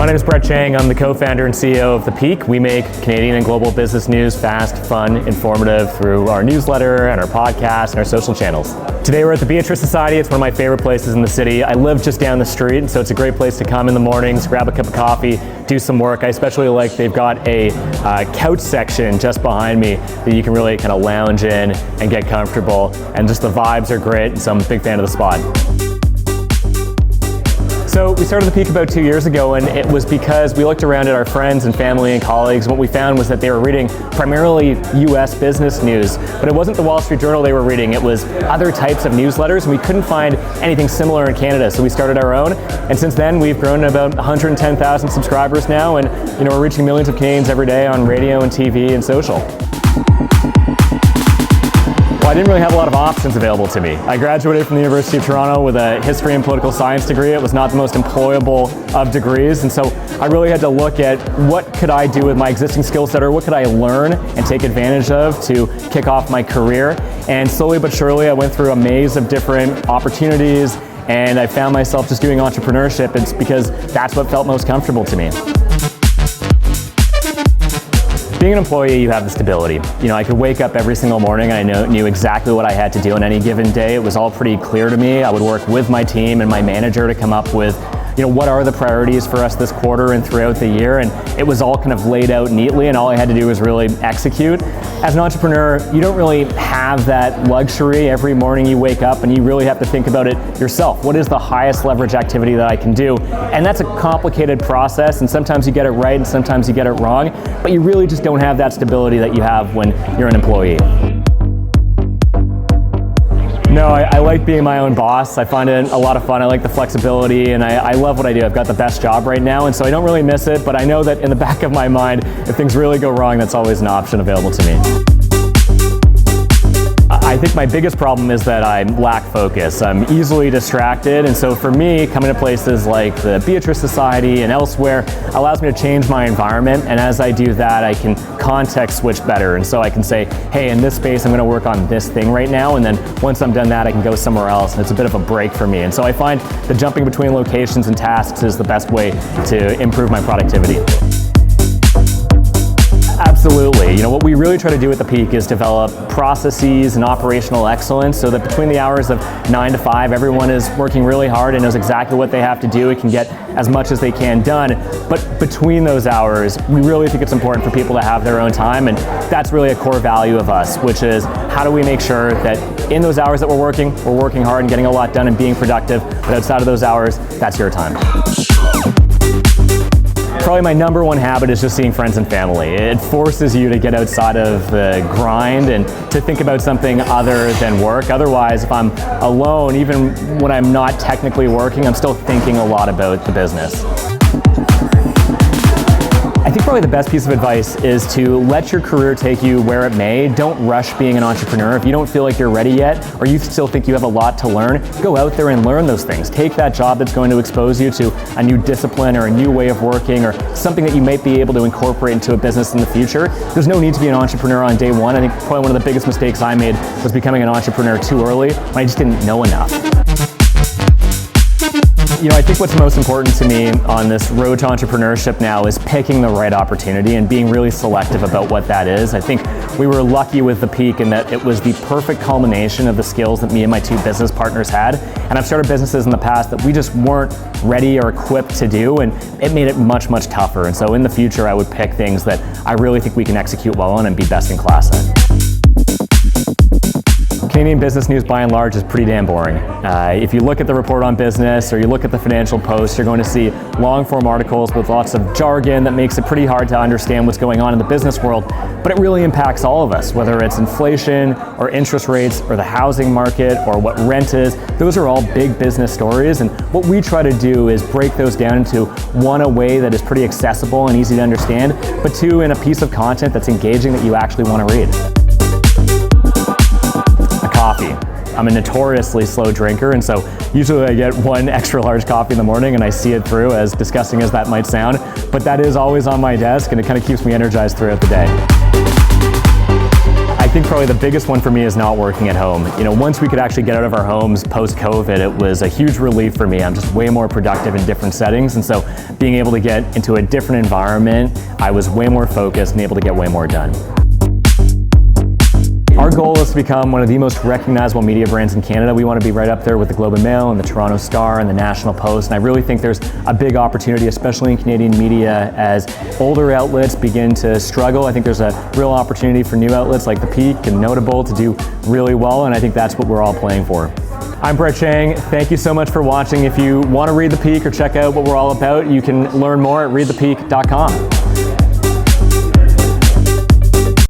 My name is Chang. I'm the co-founder and CEO of The Peak. We make Canadian and global business news fast, fun, informative through our newsletter and our podcast and our social channels. Today we're at the Beatrice Society. It's one of my favorite places in the city. I live just down the street, so it's a great place to come in the mornings, grab a cup of coffee, do some work. I especially like they've got a couch section just behind me that you can really kind of lounge in and get comfortable, and just the vibes are great, so I'm a big fan of the spot. So we started The Peak about 2 years ago, and it was because we looked around at our friends and family and colleagues. What we found was that they were reading primarily US business news, but it wasn't the Wall Street Journal they were reading, it was other types of newsletters, and we couldn't find anything similar in Canada, so we started our own. And since then, we've grown to about 110,000 subscribers now, and we're reaching millions of Canadians every day on radio and TV and social. Well, I didn't really have a lot of options available to me. I graduated from the University of Toronto with a history and political science degree. It was not the most employable of degrees, and so I really had to look at what could I do with my existing skill set, or what could I learn and take advantage of to kick off my career. And slowly but surely, I went through a maze of different opportunities, and I found myself just doing entrepreneurship. It's because that's what felt most comfortable to me. Being an employee, you have the stability. I could wake up every single morning and I knew exactly what I had to do on any given day. It was all pretty clear to me. I would work with my team and my manager to come up with what are the priorities for us this quarter and throughout the year, and it was all kind of laid out neatly, and all I had to do was really execute. As an entrepreneur, you don't really have that luxury. Every morning you wake up and you really have to think about it yourself. What is the highest leverage activity that I can do? And that's a complicated process, and sometimes you get it right and sometimes you get it wrong, but you really just don't have that stability that you have when you're an employee. No, I like being my own boss. I find it a lot of fun. I like the flexibility, and I love what I do. I've got the best job right now, and so I don't really miss it, but I know that in the back of my mind, if things really go wrong, that's always an option available to me. I think my biggest problem is that I lack focus. I'm easily distracted, and so for me, coming to places like the Beatrice Society and elsewhere allows me to change my environment, and as I do that, I can context switch better, and so I can say, hey, in this space, I'm going to work on this thing right now, and then once I'm done that, I can go somewhere else, and it's a bit of a break for me. And so I find that jumping between locations and tasks is the best way to improve my productivity. Absolutely. What we really try to do at The Peak is develop processes and operational excellence so that between the hours of 9 to 5, everyone is working really hard and knows exactly what they have to do. It can get as much as they can done. But between those hours, we really think it's important for people to have their own time, and that's really a core value of us, which is how do we make sure that in those hours that we're working hard and getting a lot done and being productive, but outside of those hours, that's your time. Probably my number one habit is just seeing friends and family. It forces you to get outside of the grind and to think about something other than work. Otherwise, if I'm alone, even when I'm not technically working, I'm still thinking a lot about the business. I think probably the best piece of advice is to let your career take you where it may. Don't rush being an entrepreneur. If you don't feel like you're ready yet, or you still think you have a lot to learn, go out there and learn those things. Take that job that's going to expose you to a new discipline or a new way of working, or something that you might be able to incorporate into a business in the future. There's no need to be an entrepreneur on day one. I think probably one of the biggest mistakes I made was becoming an entrepreneur too early when I just didn't know enough. I think what's most important to me on this road to entrepreneurship now is picking the right opportunity and being really selective about what that is. I think we were lucky with The Peak in that it was the perfect culmination of the skills that me and my two business partners had. And I've started businesses in the past that we just weren't ready or equipped to do, and it made it much, much tougher. And so in the future, I would pick things that I really think we can execute well on and be best in class at. Canadian business news by and large is pretty damn boring. If you look at the report on business or you look at the Financial Post, you're going to see long form articles with lots of jargon that makes it pretty hard to understand what's going on in the business world, but it really impacts all of us, whether it's inflation or interest rates or the housing market or what rent is. Those are all big business stories, and what we try to do is break those down into one, a way that is pretty accessible and easy to understand, but two, in a piece of content that's engaging that you actually want to read. Coffee. I'm a notoriously slow drinker, and so usually I get one extra large coffee in the morning and I see it through, as disgusting as that might sound, but that is always on my desk and it kind of keeps me energized throughout the day. I think probably the biggest one for me is not working at home. Once we could actually get out of our homes post-COVID, it was a huge relief for me. I'm just way more productive in different settings, and so being able to get into a different environment, I was way more focused and able to get way more done. Our goal is to become one of the most recognizable media brands in Canada. We want to be right up there with the Globe and Mail and the Toronto Star and the National Post. And I really think there's a big opportunity, especially in Canadian media, as older outlets begin to struggle. I think there's a real opportunity for new outlets like The Peak and Notable to do really well, and I think that's what we're all playing for. I'm Brett Chang. Thank you so much for watching. If you want to read The Peak or check out what we're all about, you can learn more at readthepeak.com.